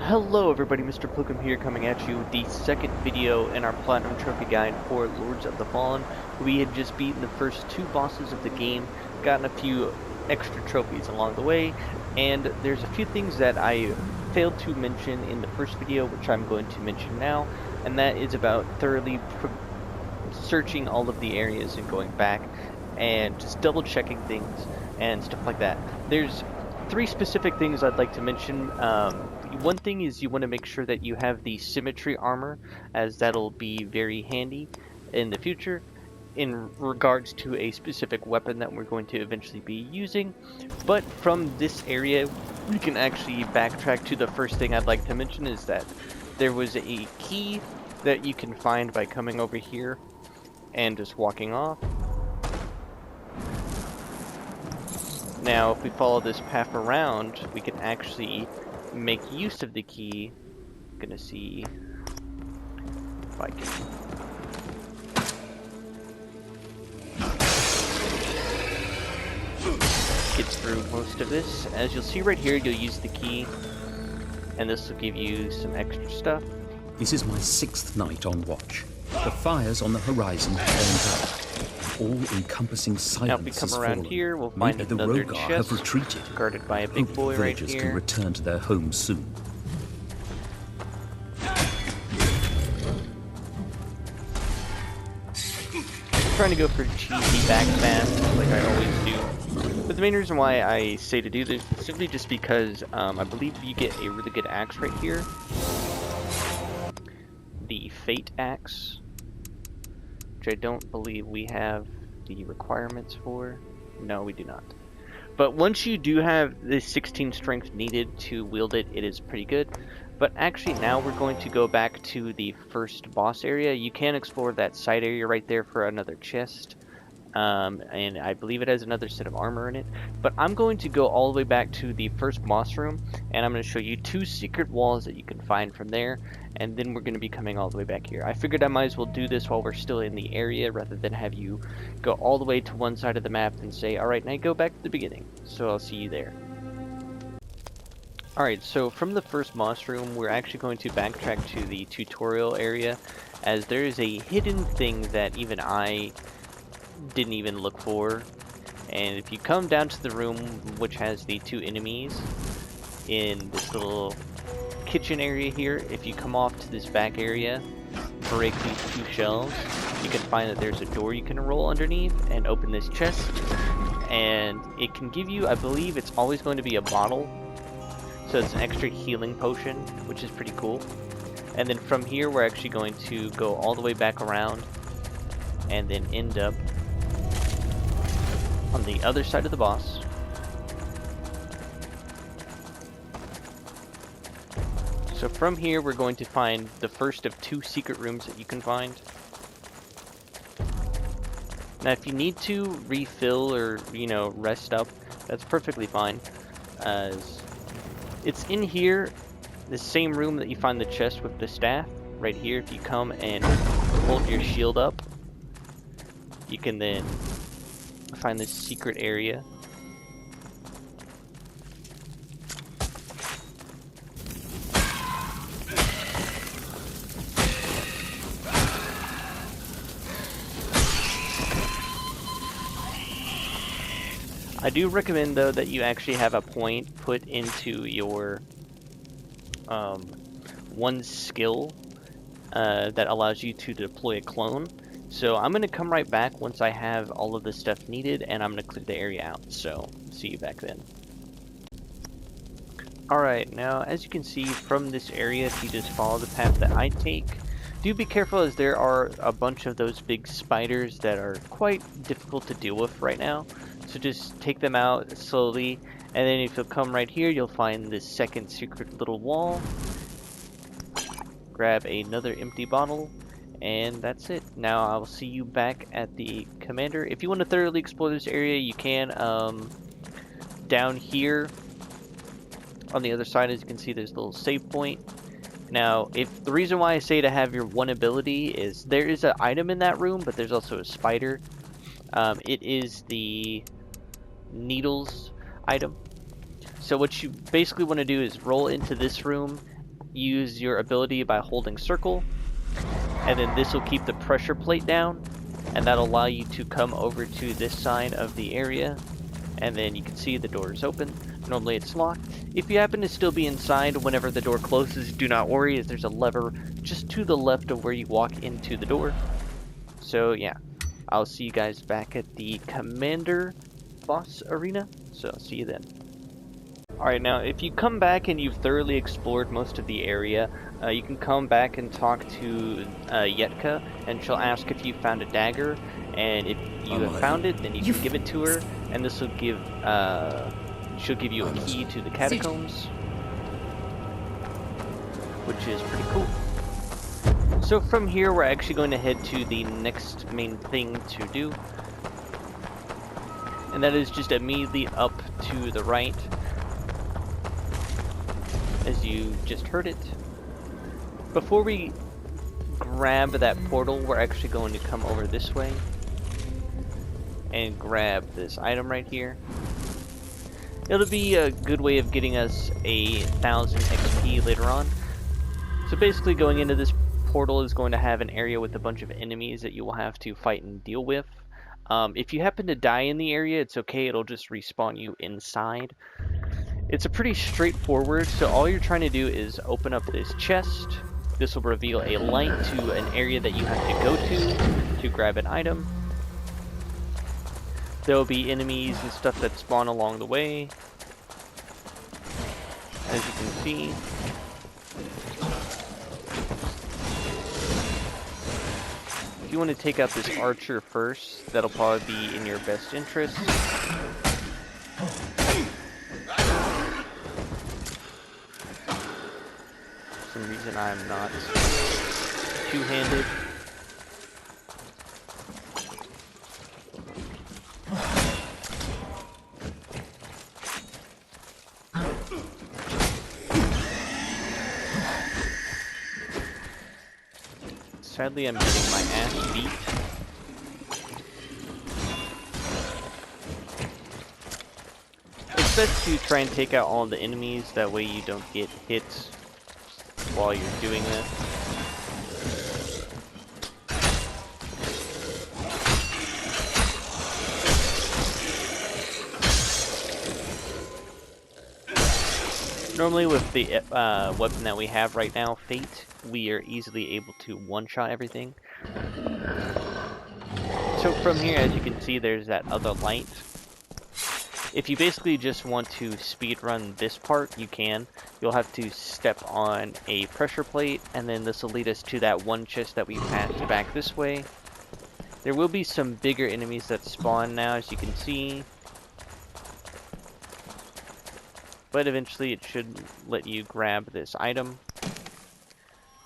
Hello everybody, Mr. Pilgrim here, coming at you with the second video in our Platinum Trophy guide for Lords of the Fallen. We had just beaten the first two bosses of the game, gotten a few extra trophies along the way, and there's a few things that I failed to mention in the first video, which I'm going to mention now, and that is about thoroughly searching all of the areas and going back and just double checking things and stuff like that. There's three specific things I'd like to mention. One thing is you want to make sure that you have the symmetry armor, as that'll be very handy in the future in regards to a specific weapon that we're going to eventually be using. But from this area, we can actually backtrack to the first thing I'd like to mention, is that there was a key that you can find by coming over here and just walking off. Now, if we follow this path around, we can actually make use of the key. I'm gonna see if I can get through most of this. As you'll see right here, you'll use the key, and this will give you some extra stuff. This is my 6th night on watch. The fires on the horizon have burned out. All-encompassing silence now, if we come around fallen. here, we'll find Maybe another the rhogar chest have retreated. guarded by a big Hope boy right villagers here. can return to their homes soon. I'm trying to go for cheesy back fast, like I always do. But the main reason why I say to do this is simply just because I believe you get a really good axe right here. The Fate Axe, which I don't believe we have the requirements for. No, we do not. But once you do have the 16 strength needed to wield it, it is pretty good. But actually now we're going to go back to the first boss area. You can explore that side area right there for another chest. And I believe it has another set of armor in it. But I'm going to go all the way back to the first boss room, and I'm going to show you two secret walls that you can find from there, and then we're going to be coming all the way back here. I figured I might as well do this while we're still in the area, rather than have you go all the way to one side of the map and say, alright, now go back to the beginning. So I'll see you there. Alright, so from the first boss room, we're actually going to backtrack to the tutorial area, as there is a hidden thing that even I didn't even look for. And if you come down to the room which has the two enemies in this little kitchen area here, if you come off to this back area, break these two shelves, you can find that there's a door you can roll underneath and open this chest, and it can give you, I believe it's always going to be a bottle, so it's an extra healing potion, which is pretty cool. And then from here we're actually going to go all the way back around and then end up on the other side of the boss. So from here we're going to find the first of two secret rooms that you can find. Now if you need to refill or, you know, rest up, that's perfectly fine. It's in here, the same room that you find the chest with the staff. Right here, if you come and hold your shield up, you can then find this secret area. I do recommend though that you actually have a point put into your one skill that allows you to deploy a clone. So I'm going to come right back once I have all of the stuff needed, and I'm going to clear the area out. So see you back then. Alright, now as you can see from this area, if you just follow the path that I take, do be careful, as there are a bunch of those big spiders that are quite difficult to deal with right now. So just take them out slowly, and then if you'll come right here, you'll find this second secret little wall. Grab another empty bottle, and that's it. Now I'll see you back at the commander. If you want to thoroughly explore this area, you can. Down here on the other side, as you can see, there's a little save point. Now, if the reason why I say to have your one ability is there is an item in that room, but there's also a spider. It is the needles item. So what you basically want to do is roll into this room use your ability by holding circle, and then this will keep the pressure plate down, and that'll allow you to come over to this side of the area, and then you can see the door is open. Normally it's locked. If you happen to still be inside whenever the door closes, do not worry, as there's a lever just to the left of where you walk into the door. So yeah, I'll see you guys back at the Commander boss arena, so I'll see you then. Alright, now if you come back and you've thoroughly explored most of the area, you can come back and talk to Yetka, and she'll ask if you found a dagger, and if you have found it, then you can give it to her, and this will give, she'll give you a key to the catacombs, which is pretty cool. So from here, we're actually going to head to the next main thing to do, and that is just immediately up to the right, as you just heard it. Before we grab that portal, we're actually going to come over this way and grab this item right here. It'll be a good way of getting us 1,000 XP later on. So basically going into this portal is going to have an area with a bunch of enemies that you will have to fight and deal with. If you happen to die in the area, it's okay, it'll just respawn you inside. It's a pretty straightforward, so all you're trying to do is open up this chest. This will reveal a light to an area that you have to go to grab an item. There will be enemies and stuff that spawn along the way, as you can see. If you want to take out this archer first, that'll probably be in your best interest. For some reason I'm not two-handed. Sadly, I'm getting my ass beat. It's best to try and take out all the enemies, that way you don't get hit while you're doing this. Normally with the weapon that we have right now, Fate, we are easily able to one-shot everything. So from here, as you can see, there's that other light. If you basically just want to speedrun this part, you can. You'll have to step on a pressure plate, and then this will lead us to that one chest that we passed back this way. There will be some bigger enemies that spawn now, as you can see. But eventually it should let you grab this item.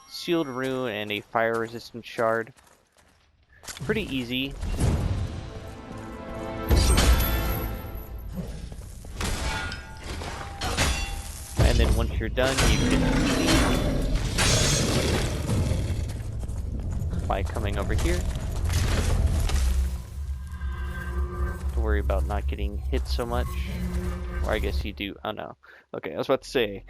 Sealed rune and a fire resistant shard. Pretty easy. And then once you're done, you can leave by coming over here. Don't worry about not getting hit so much. Or I guess you do. Oh no. Okay, I was about to say,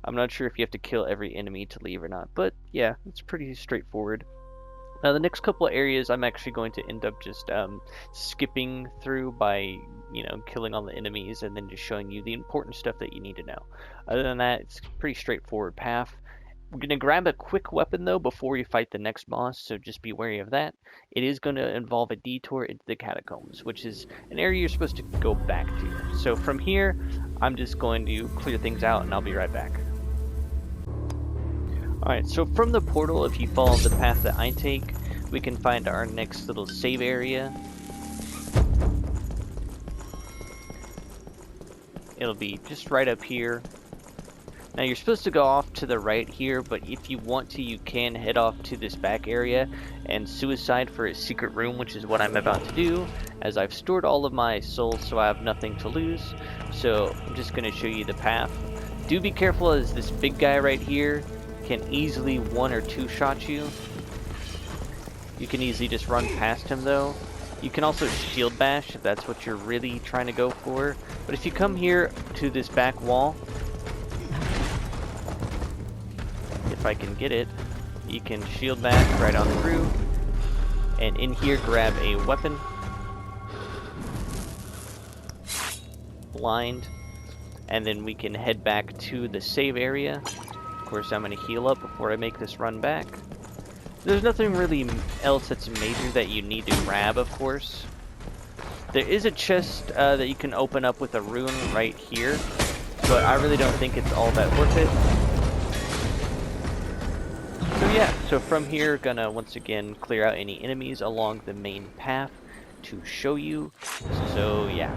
I'm not sure if you have to kill every enemy to leave or not, but yeah, it's pretty straightforward. Now the next couple of areas I'm actually going to end up just skipping through by, killing all the enemies and then just showing you the important stuff that you need to know. Other than that, it's a pretty straightforward path. We're going to grab a quick weapon though before we fight the next boss, so just be wary of that. It is going to involve a detour into the catacombs, which is an area you're supposed to go back to. So from here, I'm just going to clear things out and I'll be right back. Alright, so from the portal, if you follow the path that I take, we can find our next little save area. It'll be just right up here. Now you're supposed to go off to the right here, but if you want to, you can head off to this back area and suicide for a secret room, which is what I'm about to do, as I've stored all of my souls so I have nothing to lose. So I'm just going to show you the path. Do be careful, as this big guy right here can easily one or two shot you. You can easily just run past him though. You can also shield bash if that's what you're really trying to go for. But if you come here to this back wall, if I can get it. You can shield back right on through, and in here grab a weapon. Blind, and then we can head back to the save area. Of course, I'm going to heal up before I make this run back. There's nothing really else that's major that you need to grab, of course. There is a chest that you can open up with a rune right here, but I really don't think it's all that worth it. So yeah, so from here, gonna once again clear out any enemies along the main path to show you. So yeah.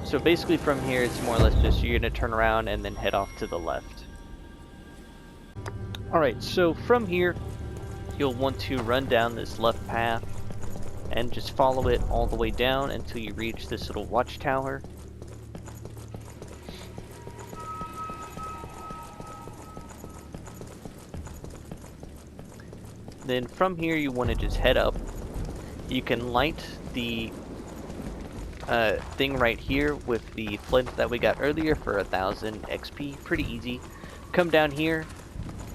So basically from here, it's more or less just you're gonna turn around and then head off to the left. Alright, so from here, you'll want to run down this left path and just follow it all the way down until you reach this little watchtower. Then from here you want to just head up. You can light the thing right here with the flint that we got earlier for 1000 XP. Pretty easy. Come down here,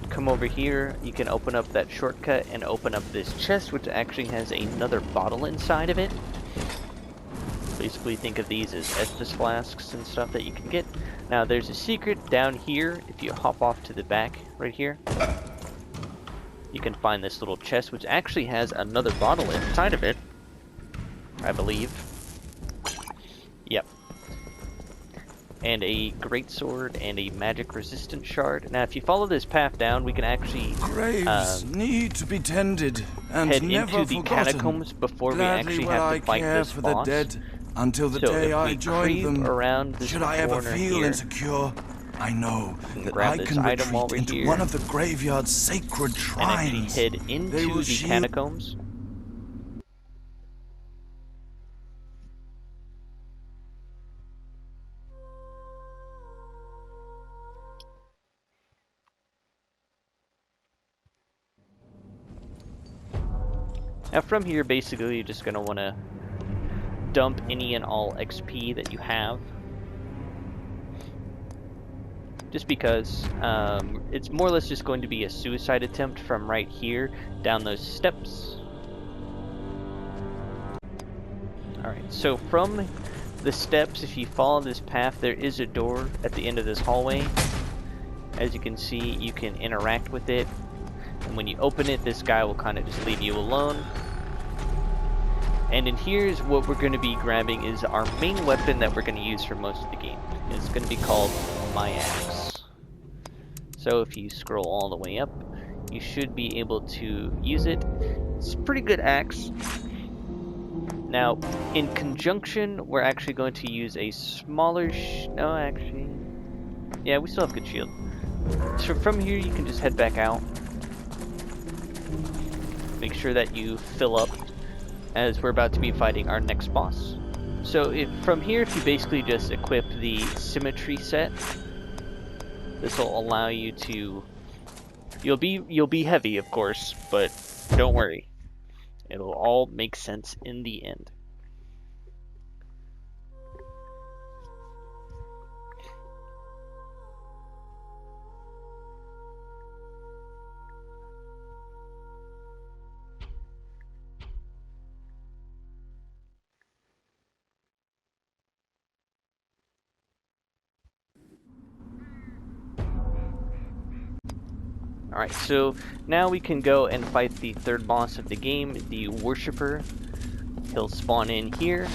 come over here, you can open up that shortcut and open up this chest, which actually has another bottle inside of it. Basically think of these as Estus flasks and stuff that you can get. Now there's a secret down here. If you hop off to the back right here, you can find this little chest, which actually has another bottle inside of it, I believe. Yep. And a greatsword and a magic resistant shard. Now if you follow this path down, we can actually graves need to be tended and head never into the catacombs before Gladly we actually will have I to fight care this for boss. the dead until the So day if I we join creep them. around this Should I ever corner feel here, insecure, I know that grab I this can item while retreat we're into here, one of the graveyard's sacred and shrines. actually head They into will the shield- catacombs. Now from here, basically, you're just going to want to dump any and all XP that you have. Just because it's more or less just going to be a suicide attempt from right here down those steps. Alright, so from the steps, if you follow this path, there is a door at the end of this hallway. As you can see, you can interact with it. And when you open it, this guy will kind of just leave you alone. And in here's what we're going to be grabbing is our main weapon that we're going to use for most of the game. It's going to be called my axe. So if you scroll all the way up, you should be able to use it. It's a pretty good axe. Now, in conjunction, we're actually going to use a smaller no, actually, yeah, we still have good shield. So from here, you can just head back out. Make sure that you fill up, as we're about to be fighting our next boss. So from here, if you basically just equip the symmetry set, this will allow you to. You'll be heavy, of course, but don't worry, it'll all make sense in the end. Alright, so now we can go and fight the third boss of the game, the Worshipper. He'll spawn in here.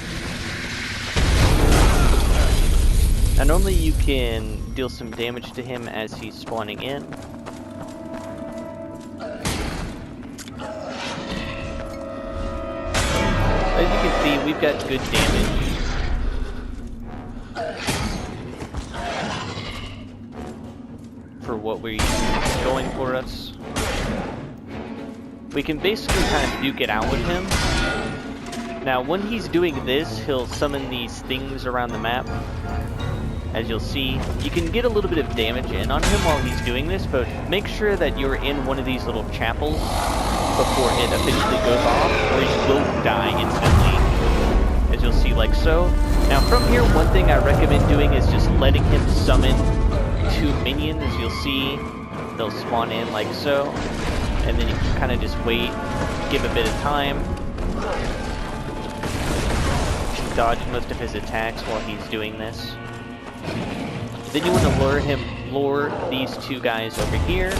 Now normally you can deal some damage to him as he's spawning in. As you can see, we've got good damage. For what we're going for us. We can basically kind of duke it out with him. Now when he's doing this, he'll summon these things around the map. As you'll see, you can get a little bit of damage in on him while he's doing this, but make sure that you're in one of these little chapels before it officially goes off, or you will die instantly. As you'll see, like so. Now from here, one thing I recommend doing is just letting him summon two minions. As you'll see, they'll spawn in like so, and then you can kind of just wait, give a bit of time, dodge most of his attacks while he's doing this. Then you want to lure these two guys over here.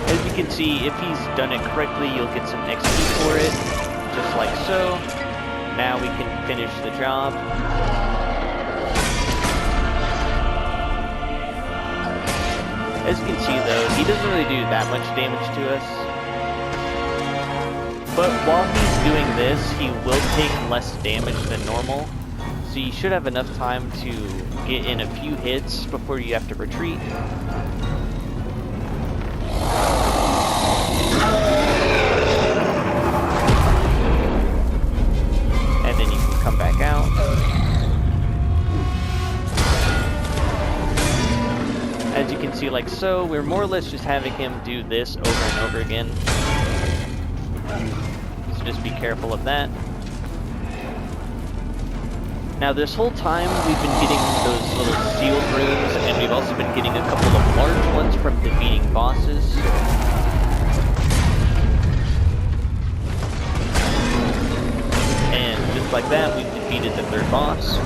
As you can see, if he's done it correctly, you'll get some XP for it, just like so. Now we can finish the job. As you can see though, he doesn't really do that much damage to us. But while he's doing this, he will take less damage than normal. So you should have enough time to get in a few hits before you have to retreat. And then you can come back out. As you can see, like so, we're more or less just having him do this over and over again. So just be careful of that. Now this whole time we've been getting those little sealed rooms, and we've also been getting a couple of large ones from defeating bosses. And just like that, we've defeated the third boss.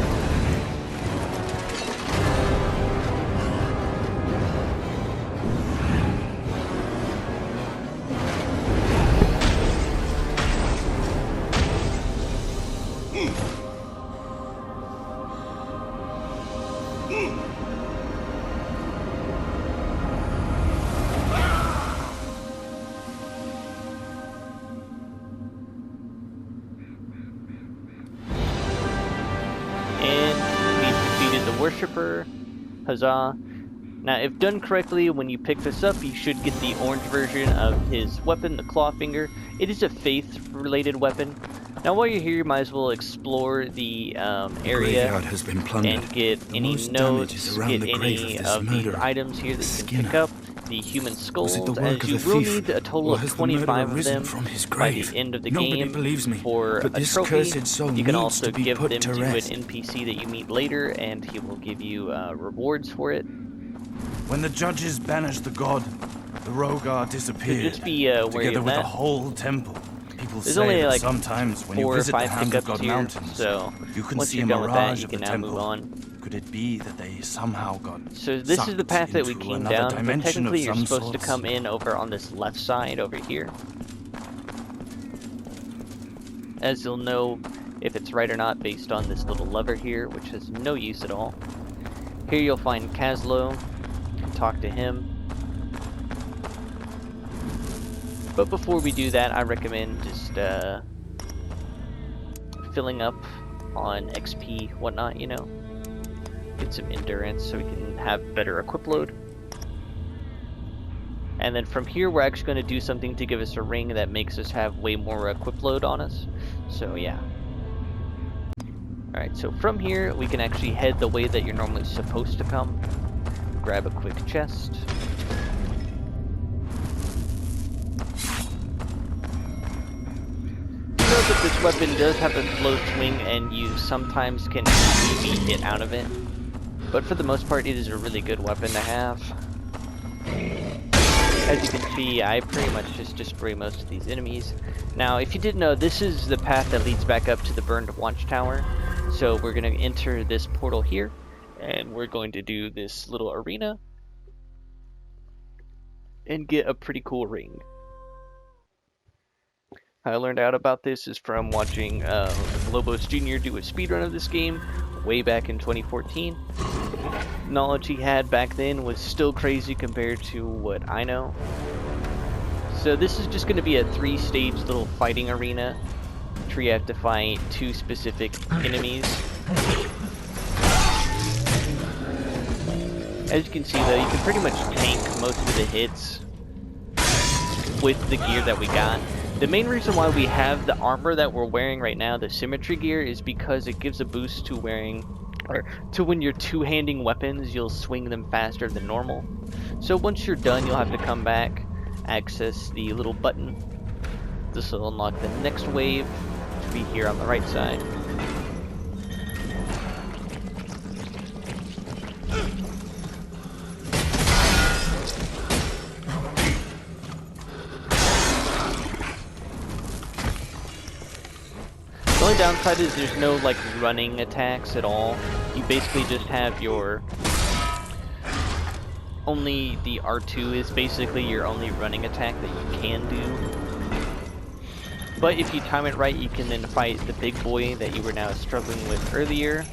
Worshipper, huzzah. Now if done correctly, when you pick this up, you should get the orange version of his weapon, the Clawfinger. It is a faith related weapon. Now while you're here, you might as well explore the area has been plundered. And get any notes, get any of the items here that you can pick up. The human skulls, as you will need a total of 25 of them by the end of the game for a trophy. You can also give them to an NPC that you meet later, and he will give you rewards for it. When the judges banished the god, the rhogar disappeared, so just be wary together of with that. the whole temple. People There's say only that like sometimes when you 4 or visit the 5 Hand of pickups God here, mountains, so you can once see you're a done with that, mirage you of can the now move temple. on. Could it be that they somehow got So this is the path that we into came another down, but dimension of technically you're some supposed to sorts? come in over on this left side over here. As you'll know if it's right or not based on this little lever here, which has no use at all. Here you'll find Caslo, you can talk to him. But before we do that, I recommend just filling up on XP, whatnot, you know. Get some endurance so we can have better equip load. And then from here, we're actually going to do something to give us a ring that makes us have way more equip load on us. So yeah. Alright, so from here, we can actually head the way that you're normally supposed to come. Grab a quick chest. Note that this weapon does have a slow swing, and you sometimes can be hit out of it. But for the most part, it is a really good weapon to have. As you can see, I pretty much just destroy most of these enemies. Now, if you didn't know, this is the path that leads back up to the burned watchtower. So we're going to enter this portal here, and we're going to do this little arena and get a pretty cool ring. How I learned out about this is from watching Lobos Jr. do a speedrun of this game way back in 2014. Knowledge he had back then was still crazy compared to what I know. So this is just going to be a 3-stage little fighting arena, where you have to fight 2 specific enemies. As you can see though, you can pretty much tank most of the hits with the gear that we got. The main reason why we have the armor that we're wearing right now, the symmetry gear, is because it gives a boost to wearing, or to when you're two-handing weapons, you'll swing them faster than normal. So once you're done, you'll have to come back, access the little button. This will unlock the next wave, which will be here on the right side. The only downside is there's no like running attacks at all. You basically just have your only the R2 is basically your only running attack that you can do. But if you time it right, you can then fight the big boy that you were now struggling with earlier.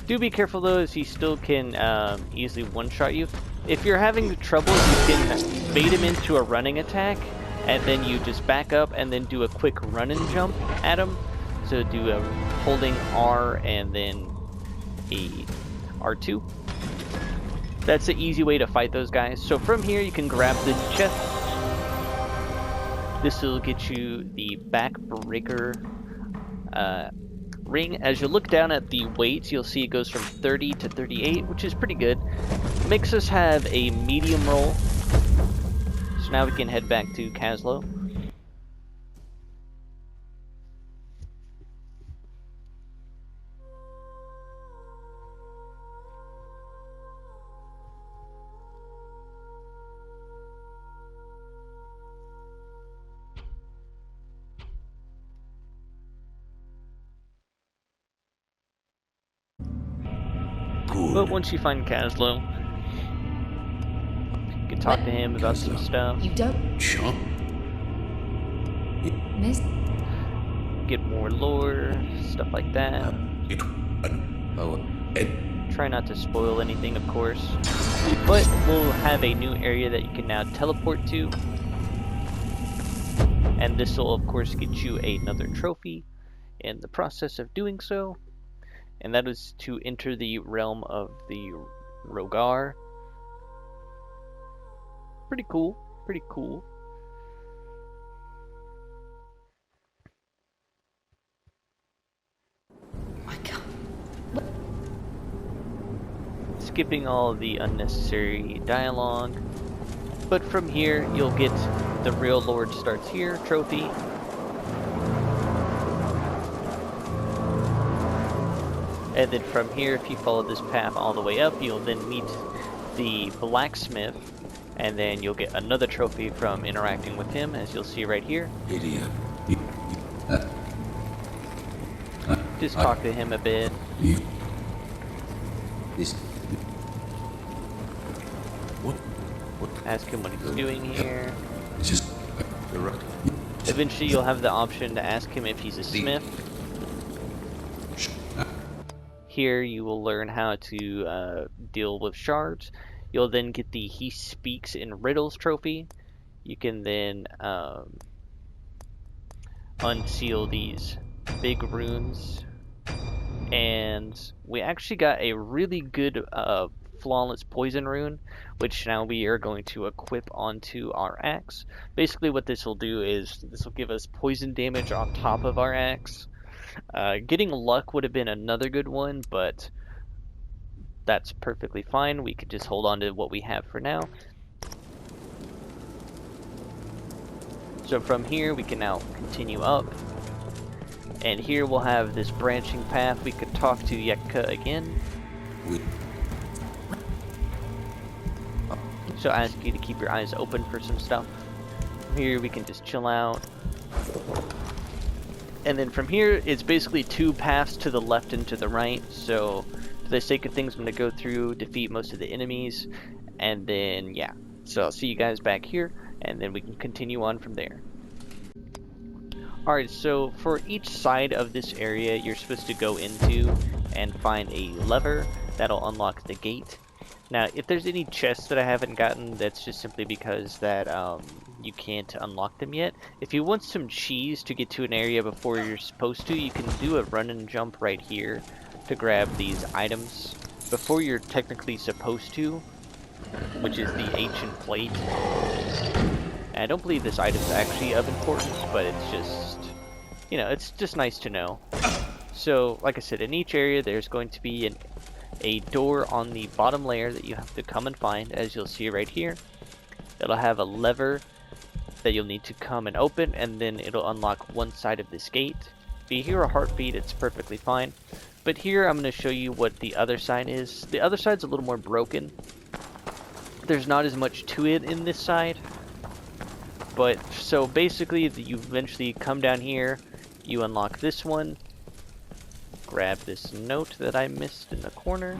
Do be careful though, as he still can easily one-shot you. If you're having trouble, you can bait him into a running attack, and then you just back up and then do a quick run and jump at him. So do a holding R and then a R2. That's the easy way to fight those guys. So from here you can grab the chest. This will get you the backbreaker ring. As you look down at the weights, you'll see it goes from 30 to 38, which is pretty good. Makes us have a medium roll. So now we can head back to Caslo. But once you find Caslo, you can talk to him about some stuff. You don't Sure. miss. Get more lore, stuff like that. Try not to spoil anything, of course. But we'll have a new area that you can now teleport to. And this will, of course, get you another trophy in the process of doing so. And that is to enter the realm of the rhogar. Pretty cool. Pretty cool. My God. Skipping all the unnecessary dialogue. But from here, you'll get the real Lord starts here trophy. And then from here, if you follow this path all the way up, you'll then meet the blacksmith, and then you'll get another trophy from interacting with him, as you'll see right here. Idiot. Just talk to him a bit. This. What? Ask him what he's doing here. Just. You're right. Eventually, you'll have the option to ask him if he's a smith. Here you will learn how to deal with shards. You'll then get the He Speaks in Riddles trophy. You can then unseal these big runes. And we actually got a really good flawless poison rune, which now we are going to equip onto our axe. Basically what this will do is this will give us poison damage on top of our axe. Getting luck would have been another good one, but that's perfectly fine. We could just hold on to what we have for now. So from here we can now continue up, and here we'll have this branching path. We could talk to Yekka again. So I ask you to keep your eyes open for some stuff. Here we can just chill out. And then from here, it's basically two paths to the left and to the right. So for the sake of things, I'm going to go through, defeat most of the enemies, and then, yeah. So I'll see you guys back here, and then we can continue on from there. Alright, so for each side of this area, you're supposed to go into and find a lever that'll unlock the gate. Now, if there's any chests that I haven't gotten, that's just simply because that you can't unlock them yet. If you want some cheese to get to an area before you're supposed to, you can do a run and jump right here to grab these items before you're technically supposed to, which is the ancient plate. And I don't believe this item's actually of importance, but it's just, you know, it's just nice to know. So, like I said, in each area there's going to be a door on the bottom layer that you have to come and find, as you'll see right here. It'll have a lever that you'll need to come and open, and then it'll unlock one side of this gate. If you hear a heartbeat, it's perfectly fine. But here I'm going to show you what the other side is. The other side's a little more broken. There's not as much to it in this side. But so basically you eventually come down here, you unlock this one, grab this note that I missed in the corner,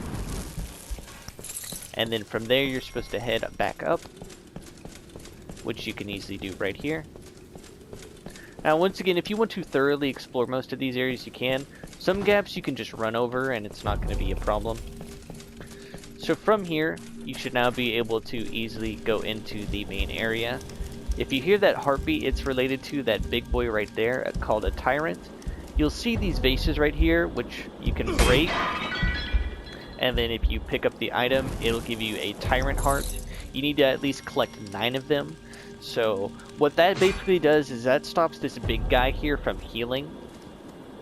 and then from there you're supposed to head back up, which you can easily do right here. Now once again, if you want to thoroughly explore most of these areas, you can. Some gaps you can just run over and it's not going to be a problem. So from here you should now be able to easily go into the main area. If you hear that heartbeat, it's related to that big boy right there called a tyrant. You'll see these vases right here, which you can break. And then if you pick up the item, it'll give you a tyrant heart. You need to at least collect 9 of them. So what that basically does is that stops this big guy here from healing,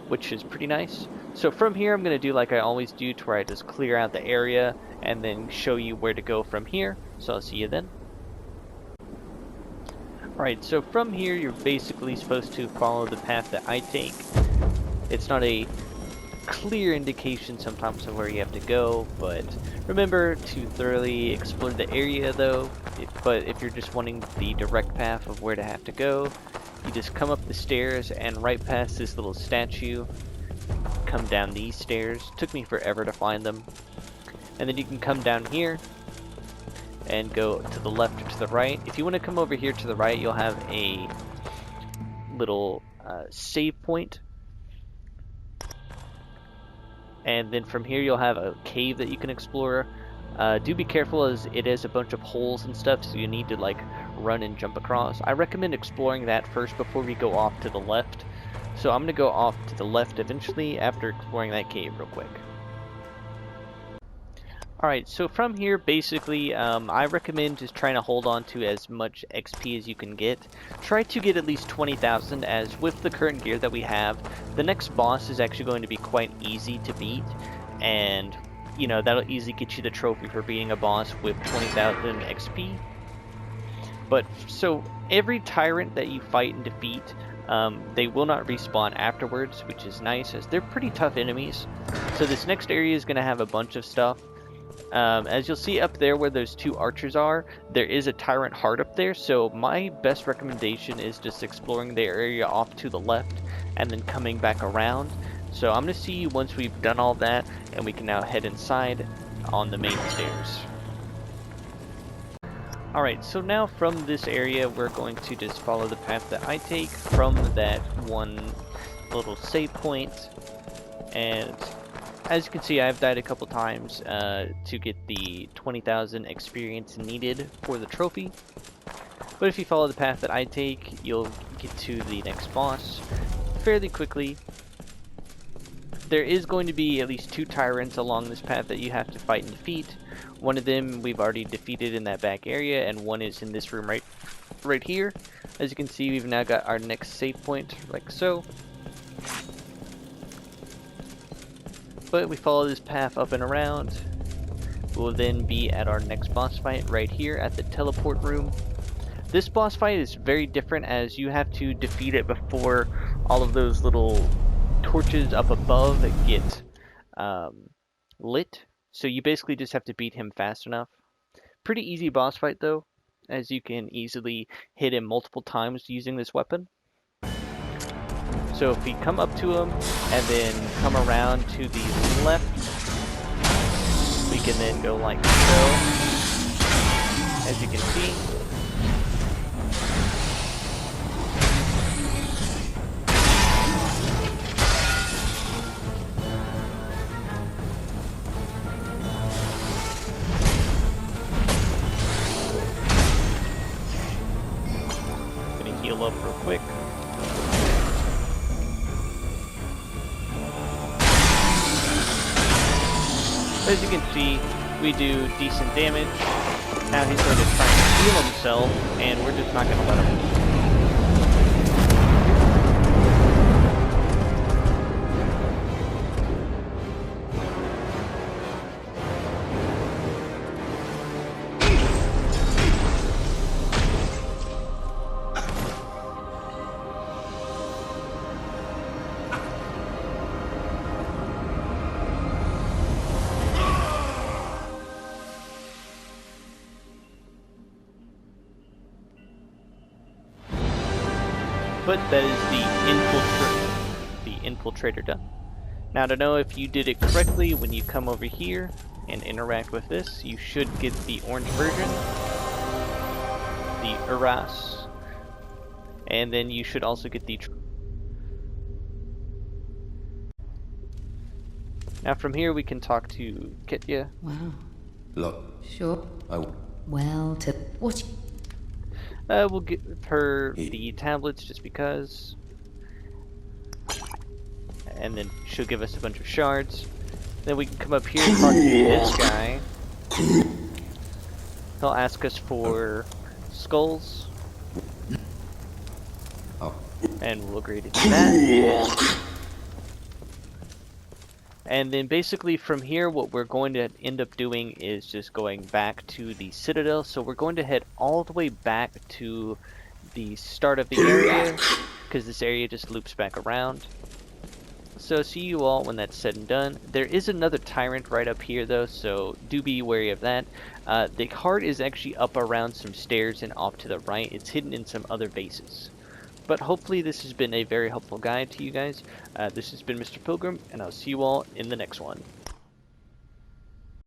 which is pretty nice. So from here I'm going to do like I always do, to where I just clear out the area and then show you where to go from here. So I'll see you then. Alright, so from here you're basically supposed to follow the path that I take. It's not a clear indication sometimes of where you have to go, but remember to thoroughly explore the area though. But if you're just wanting the direct path of where to have to go, you just come up the stairs and right past this little statue, come down these stairs. Took me forever to find them. And then you can come down here and go to the left or to the right. If you want to come over here to the right, you'll have a little save point. And then from here you'll have a cave that you can explore. Do be careful, as it is a bunch of holes and stuff, so you need to like run and jump across. I recommend exploring that first before we go off to the left. So I'm going to go off to the left eventually after exploring that cave real quick. Alright, so from here, basically, I recommend just trying to hold on to as much XP as you can get. Try to get at least 20,000, as with the current gear that we have, the next boss is actually going to be quite easy to beat, and, you know, that'll easily get you the trophy for beating a boss with 20,000 XP. But, so, every tyrant that you fight and defeat, they will not respawn afterwards, which is nice, as they're pretty tough enemies. So this next area is going to have a bunch of stuff. As you'll see up there where those 2 archers are, there is a tyrant heart up there, so my best recommendation is just exploring the area off to the left and then coming back around. So I'm going to see you once we've done all that, and we can now head inside on the main stairs. Alright, so now from this area we're going to just follow the path that I take from that one little save point, and as you can see, I've died a couple times to get the 20,000 experience needed for the trophy. But if you follow the path that I take, you'll get to the next boss fairly quickly. There is going to be at least 2 tyrants along this path that you have to fight and defeat. One of them we've already defeated in that back area, and one is in this room right here. As you can see, we've now got our next save point, like so. But we follow this path up and around. We'll then be at our next boss fight right here at the teleport room. This boss fight is very different, as you have to defeat it before all of those little torches up above get lit. So you basically just have to beat him fast enough. Pretty easy boss fight though, as you can easily hit him multiple times using this weapon. So if we come up to him and then come around to the left, we can then go like so, as you can see. Gonna heal up real quick. As you can see, we do decent damage. Now he's going to try and heal himself, and we're just not going to let him. but that is the infiltrator done. Now, to know if you did it correctly, when you come over here and interact with this, you should get the orange version, the Uras, and then you should also get the... Now from here we can talk to Kitya. Wow. Look, Sure. I... Well, to what? We'll give her the tablets just because. And then she'll give us a bunch of shards. Then we can come up here and talk to this guy. He'll ask us for skulls. Oh. And we'll agree to do that. And then basically from here, what we're going to end up doing is just going back to the Citadel. So we're going to head all the way back to the start of the area, because this area just loops back around. So see you all when that's said and done. There is another tyrant right up here though, so do be wary of that. The heart is actually up around some stairs and off to the right. It's hidden in some other bases. But hopefully this has been a very helpful guide to you guys. This has been Mr. Pilgrim, and I'll see you all in the next one.